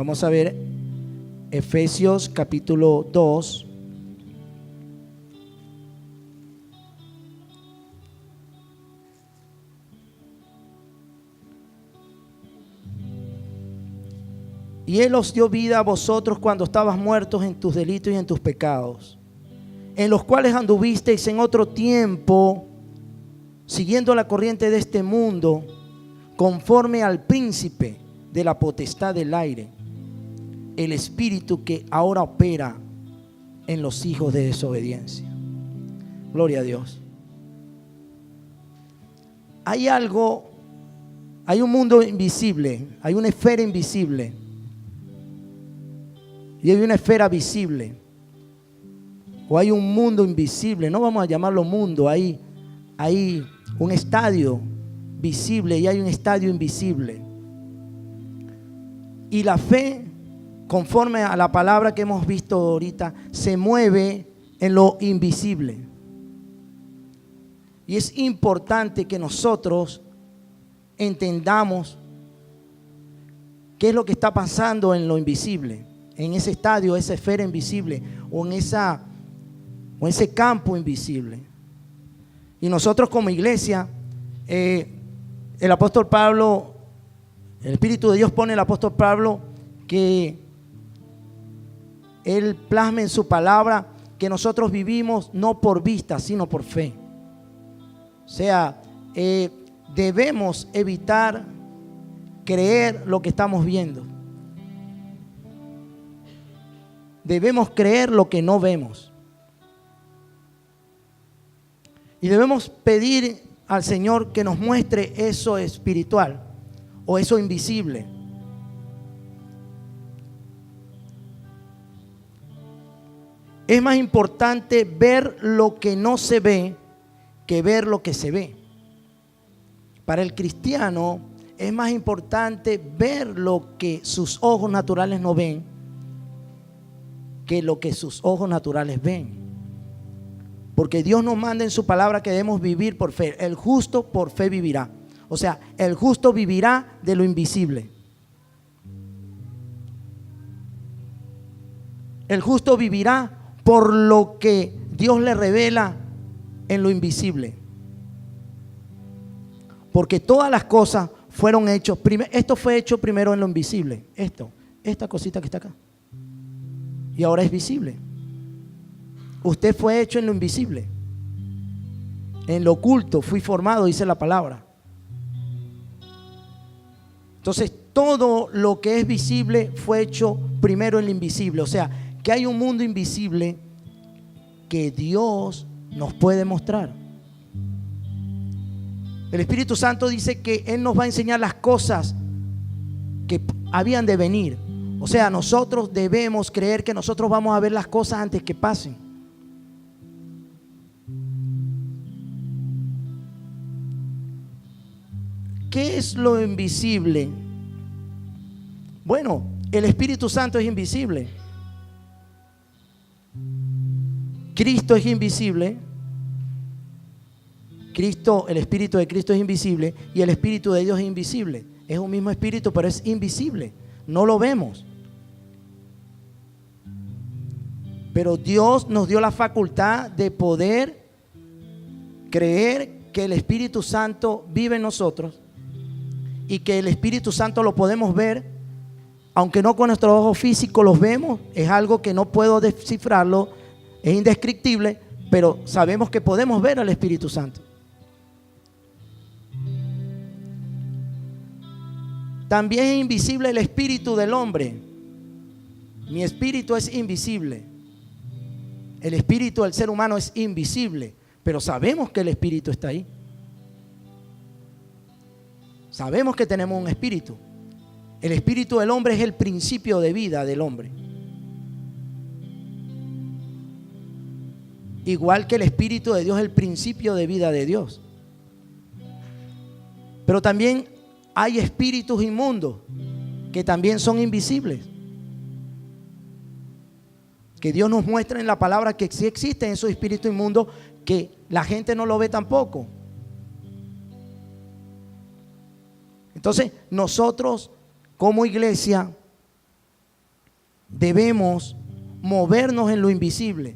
Vamos a ver Efesios capítulo 2. Y Él os dio vida a vosotros cuando estabas muertos en tus delitos y en tus pecados, en los cuales anduvisteis en otro tiempo, siguiendo la corriente de este mundo, conforme al príncipe de la potestad del aire, el espíritu que ahora opera en los hijos de desobediencia. Gloria a Dios. Hay algo, hay un mundo invisible, hay una esfera invisible y hay una esfera visible, o hay un mundo invisible. No vamos a llamarlo mundo. Hay un estadio visible y hay un estadio invisible. Y la fe, conforme a la palabra que hemos visto ahorita, se mueve en lo invisible. Y es importante que nosotros entendamos qué es lo que está pasando en lo invisible, en ese estadio, esa esfera invisible, o en ese campo invisible. Y nosotros como iglesia, el apóstol Pablo, el Espíritu de Dios pone al apóstol Pablo que él plasme en su palabra que nosotros vivimos no por vista, sino por fe. O sea, debemos evitar creer lo que estamos viendo. Debemos creer lo que no vemos. Y debemos pedir al Señor que nos muestre eso espiritual o eso invisible. Es más importante ver lo que no se ve que ver lo que se ve. Para el cristiano es más importante ver lo que sus ojos naturales no ven que lo que sus ojos naturales ven. Porque Dios nos manda en su palabra que debemos vivir por fe. El justo por fe vivirá. O sea, el justo vivirá de lo invisible. El justo vivirá por lo que Dios le revela en lo invisible. Porque todas las cosas fueron hechas. Esto fue hecho primero en lo invisible. Esta cosita que está acá. Y ahora es visible. Usted fue hecho en lo invisible. En lo oculto fui formado, dice la palabra. Entonces, todo lo que es visible fue hecho primero en lo invisible. O sea, que hay un mundo invisible que Dios nos puede mostrar. El Espíritu Santo dice que Él nos va a enseñar las cosas que habían de venir. O sea, nosotros debemos creer que nosotros vamos a ver las cosas antes que pasen. ¿Qué es lo invisible? Bueno, el Espíritu Santo es invisible. Cristo es invisible. Cristo, el Espíritu de Cristo es invisible y el Espíritu de Dios es invisible. Es un mismo Espíritu, pero es invisible. No lo vemos. Pero Dios nos dio la facultad de poder creer que el Espíritu Santo vive en nosotros y que el Espíritu Santo lo podemos ver, aunque no con nuestros ojos físicos los vemos. Es algo que no puedo descifrarlo, es indescriptible, pero sabemos que podemos ver al Espíritu Santo. También es invisible el espíritu del hombre. Mi espíritu es invisible. El espíritu del ser humano es invisible, pero sabemos que el espíritu está ahí. Sabemos que tenemos un espíritu. El espíritu del hombre es el principio de vida del hombre. Igual que el espíritu de Dios es el principio de vida de Dios. Pero también hay espíritus inmundos que también son invisibles. Que Dios nos muestra en la palabra que sí existen esos espíritus inmundos, que la gente no lo ve tampoco. Entonces, nosotros como iglesia debemos movernos en lo invisible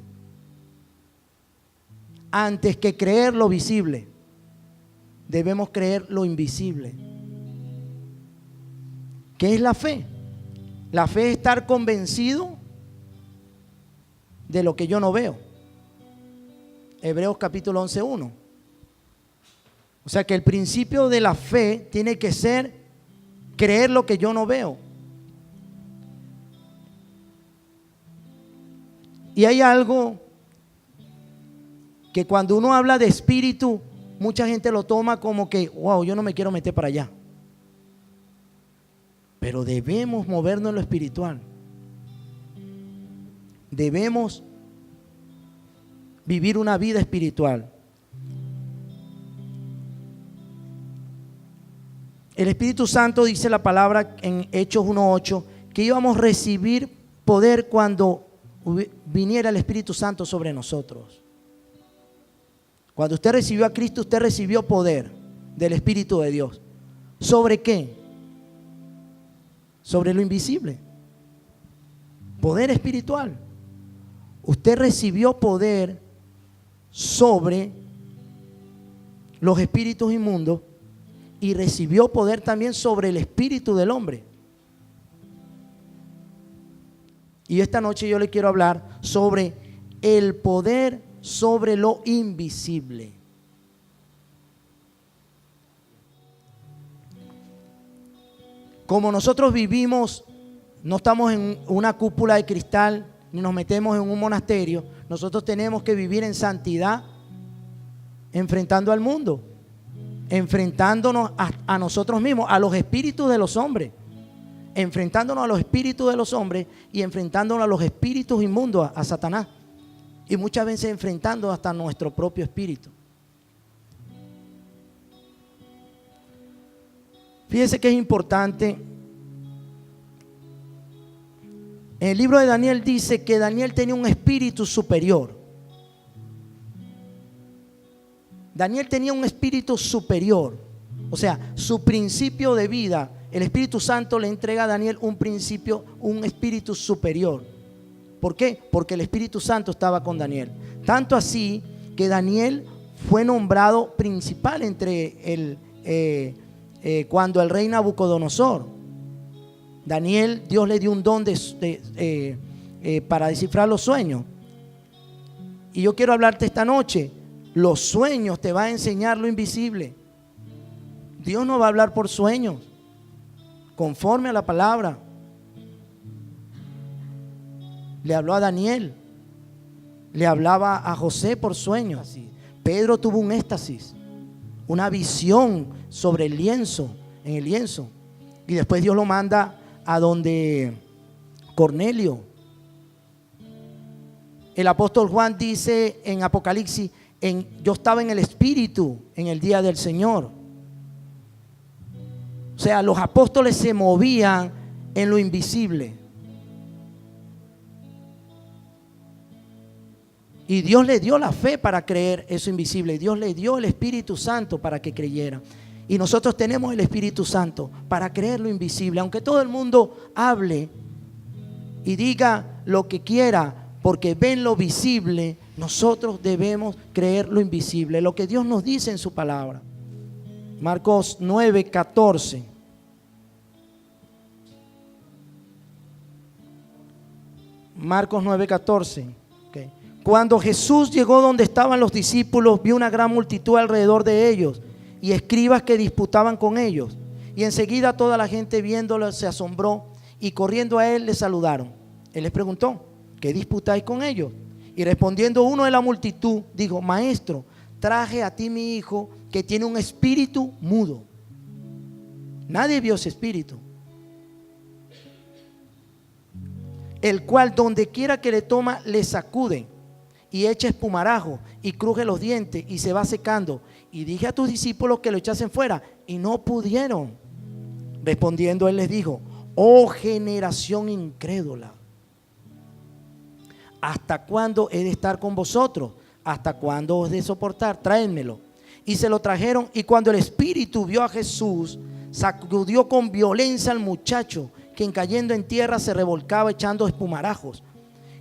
antes que creer lo visible. Debemos creer lo invisible. ¿Qué es la fe? La fe es estar convencido de lo que yo no veo. Hebreos capítulo 11:1. O sea que el principio de la fe tiene que ser creer lo que yo no veo. Y hay algo que cuando uno habla de espíritu, mucha gente lo toma como que, wow, yo no me quiero meter para allá. Pero debemos movernos en lo espiritual. Debemos vivir una vida espiritual. El Espíritu Santo, dice la palabra en Hechos 1:8, que íbamos a recibir poder cuando viniera el Espíritu Santo sobre nosotros. Cuando usted recibió a Cristo, usted recibió poder del Espíritu de Dios. ¿Sobre qué? Sobre lo invisible. Poder espiritual. Usted recibió poder sobre los espíritus inmundos y recibió poder también sobre el espíritu del hombre. Y esta noche yo le quiero hablar sobre el poder sobre lo invisible. Como nosotros vivimos, no estamos en una cúpula de cristal, ni nos metemos en un monasterio. Nosotros tenemos que vivir en santidad, enfrentando al mundo, enfrentándonos a nosotros mismos, a los espíritus de los hombres, enfrentándonos a los espíritus de los hombres y enfrentándonos a los espíritus inmundos, a Satanás, y muchas veces enfrentando hasta nuestro propio espíritu. Fíjese que es importante. En el libro de Daniel dice que Daniel tenía un espíritu superior. Daniel tenía un espíritu superior. O sea, su principio de vida, el Espíritu Santo le entrega a Daniel un principio, un espíritu superior. ¿Por qué? Porque el Espíritu Santo estaba con Daniel. Tanto así que Daniel fue nombrado principal entre cuando el rey Nabucodonosor. Daniel, Dios le dio un don para descifrar los sueños. Y yo quiero hablarte esta noche. Los sueños te van a enseñar lo invisible. Dios no va a hablar por sueños, conforme a la palabra. Le habló a Daniel, le hablaba a José por sueños. Pedro tuvo un éxtasis, una visión sobre el lienzo, en el lienzo. Y después Dios lo manda a donde Cornelio. El apóstol Juan dice en Apocalipsis, yo estaba en el Espíritu en el día del Señor. O sea, los apóstoles se movían en lo invisible. Y Dios le dio la fe para creer eso invisible. Dios le dio el Espíritu Santo para que creyera. Y nosotros tenemos el Espíritu Santo para creer lo invisible. Aunque todo el mundo hable y diga lo que quiera, porque ven lo visible, nosotros debemos creer lo invisible, lo que Dios nos dice en su palabra. Marcos 9:14. Marcos 9:14. Okay. Cuando Jesús llegó donde estaban los discípulos, vio una gran multitud alrededor de ellos y escribas que disputaban con ellos. Y enseguida toda la gente viéndolo se asombró y corriendo a él le saludaron. Él les preguntó, ¿qué disputáis con ellos? Y respondiendo uno de la multitud, dijo, Maestro, traje a ti mi hijo que tiene un espíritu mudo. Nadie vio ese espíritu, el cual donde quiera que le toma le sacude y echa espumarajo y cruje los dientes y se va secando. Y dije a tus discípulos que lo echasen fuera y no pudieron. Respondiendo él les dijo, oh generación incrédula, ¿hasta cuándo he de estar con vosotros? ¿Hasta cuándo os de soportar? Tráenmelo. Y se lo trajeron, y cuando el espíritu vio a Jesús, sacudió con violencia al muchacho, quien cayendo en tierra se revolcaba echando espumarajos.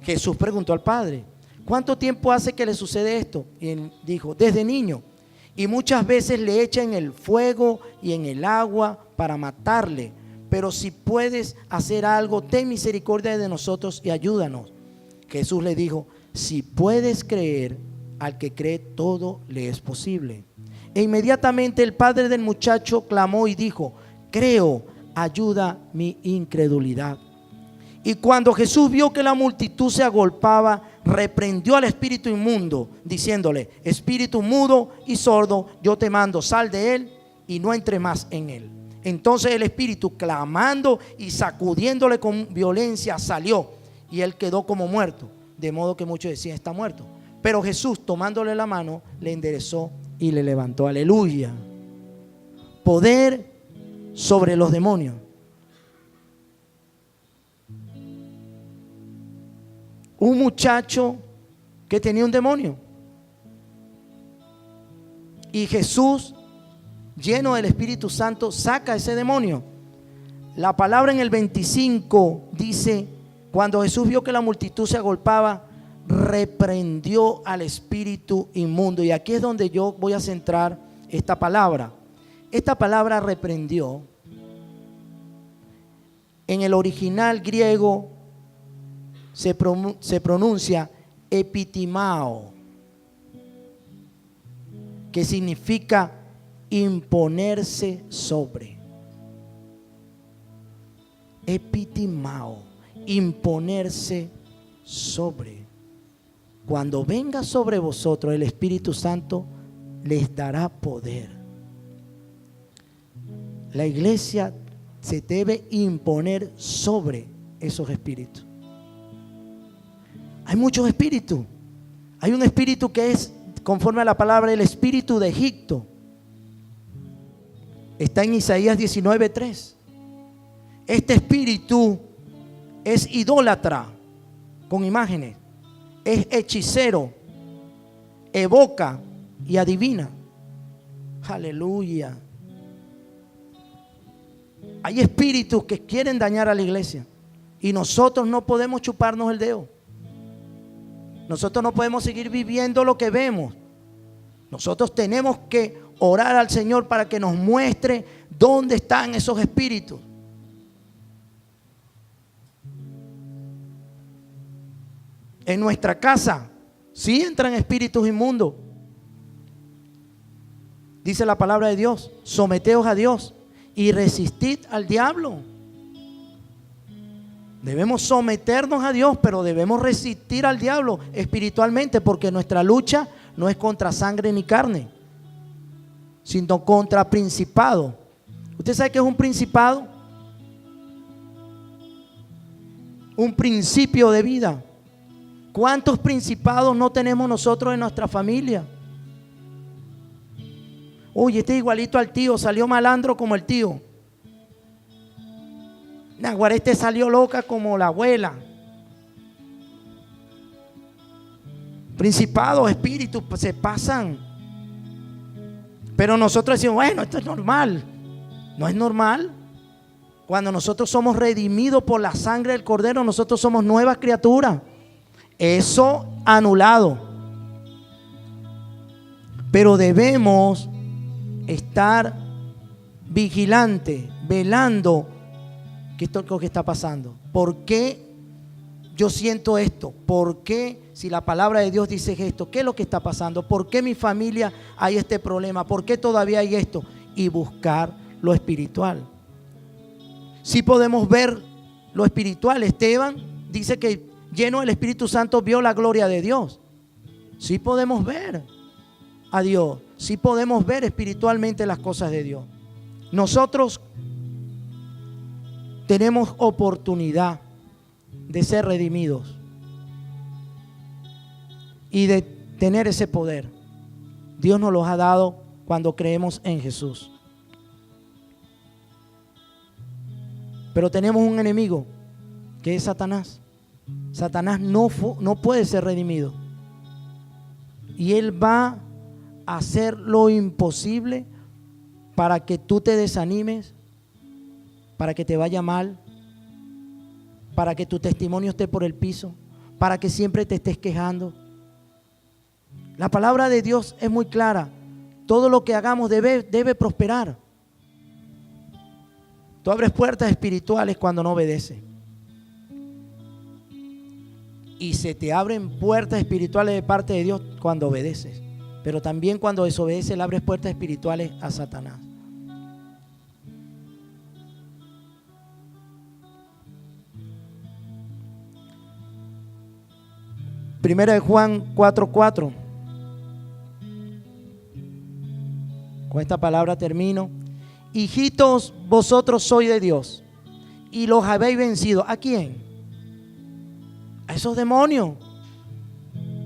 Jesús preguntó al padre: ¿cuánto tiempo hace que le sucede esto? Y él dijo: desde niño. Y muchas veces le echan en el fuego y en el agua para matarle. Pero si puedes hacer algo, ten misericordia de nosotros y ayúdanos. Jesús le dijo: si puedes creer, al que cree todo le es posible. E inmediatamente el padre del muchacho clamó y dijo: creo, ayuda mi incredulidad. Y cuando Jesús vio que la multitud se agolpaba, reprendió al espíritu inmundo, diciéndole: espíritu mudo y sordo, yo te mando, sal de él y no entre más en él. Entonces el espíritu, clamando y sacudiéndole con violencia, salió, y él quedó como muerto, de modo que muchos decían: está muerto. Pero Jesús, tomándole la mano, le enderezó y le levantó. Aleluya. Poder sobre los demonios. Un muchacho que tenía un demonio, y Jesús, lleno del Espíritu Santo, saca ese demonio. La palabra en el 25 dice: cuando Jesús vio que la multitud se agolpaba, reprendió al espíritu inmundo. Y aquí es donde yo voy a centrar esta palabra. Esta palabra reprendió, en el original griego se pronuncia epitimao, que significa imponerse sobre. Epitimao, imponerse sobre. Cuando venga sobre vosotros el Espíritu Santo, les dará poder. La iglesia se debe imponer sobre esos espíritus. Hay muchos espíritus. Hay un espíritu que es, conforme a la palabra, el espíritu de Egipto. Está en Isaías 19:3. Este espíritu es idólatra con imágenes, es hechicero, evoca y adivina. Aleluya. Hay espíritus que quieren dañar a la iglesia, y nosotros no podemos chuparnos el dedo. Nosotros no podemos seguir viviendo lo que vemos. Nosotros tenemos que orar al Señor para que nos muestre dónde están esos espíritus. En nuestra casa sí entran espíritus inmundos. Dice la palabra de Dios: someteos a Dios y resistid al diablo. Debemos someternos a Dios, pero debemos resistir al diablo espiritualmente, porque nuestra lucha no es contra sangre ni carne, sino contra principado. ¿Usted sabe qué es un principado? Un principio de vida. ¿Cuántos principados no tenemos nosotros en nuestra familia? Oye, este es igualito al tío, salió malandro como el tío. Naguará, este salió loca como la abuela. Principados, espíritus, se pasan. Pero nosotros decimos: bueno, esto es normal. No es normal. Cuando nosotros somos redimidos por la sangre del Cordero, nosotros somos nuevas criaturas. Eso anulado. Pero debemos estar vigilantes, velando. ¿Qué es lo que está pasando? ¿Por qué yo siento esto? ¿Por qué, si la palabra de Dios dice esto, qué es lo que está pasando? ¿Por qué en mi familia hay este problema? ¿Por qué todavía hay esto? Y buscar lo espiritual. Si podemos ver lo espiritual. Esteban dice que lleno del Espíritu Santo vio la gloria de Dios. Sí podemos ver a Dios. Sí podemos ver espiritualmente las cosas de Dios. Nosotros tenemos oportunidad de ser redimidos y de tener ese poder. Dios nos los ha dado cuando creemos en Jesús. Pero tenemos un enemigo que es Satanás. Satanás no puede ser redimido. Y él va a hacer lo imposible para que tú te desanimes, para que te vaya mal, para que tu testimonio esté por el piso, para que siempre te estés quejando. La palabra de Dios es muy clara. Todo lo que hagamos debe prosperar. Tú abres puertas espirituales cuando no obedeces. Y se te abren puertas espirituales de parte de Dios cuando obedeces. Pero también cuando desobedeces le abres puertas espirituales a Satanás. Primera de Juan 4:4. Con esta palabra termino. Hijitos, vosotros sois de Dios y los habéis vencido. ¿A quién? A esos demonios,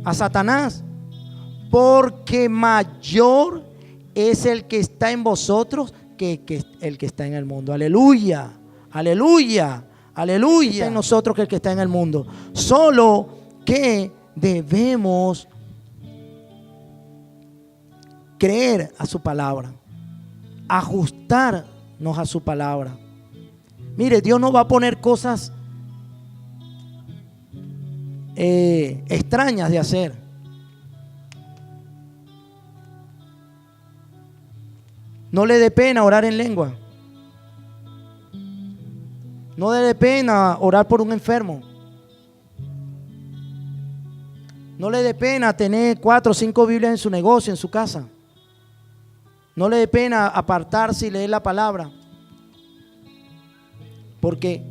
a Satanás. Porque mayor es el que está en vosotros que el que está en el mundo. Aleluya, aleluya, aleluya. En nosotros que el que está en el mundo. Solo que debemos creer a su palabra, ajustarnos a su palabra. Mire, Dios no va a poner cosas extrañas de hacer. No le dé pena orar en lengua. No le dé pena orar por un enfermo. No le dé pena tener 4 o 5 Biblias en su negocio, en su casa. No le dé pena apartarse y leer la palabra. Porque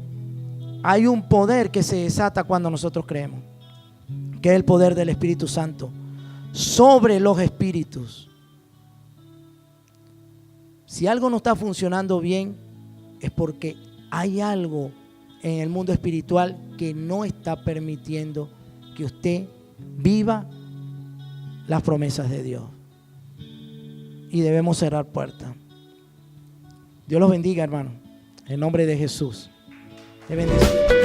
hay un poder que se desata cuando nosotros creemos, que es el poder del Espíritu Santo sobre los espíritus. Si algo no está funcionando bien, es porque hay algo en el mundo espiritual que no está permitiendo que usted viva las promesas de Dios. Y debemos cerrar puertas. Dios los bendiga, hermano. En nombre de Jesús. Te bendice.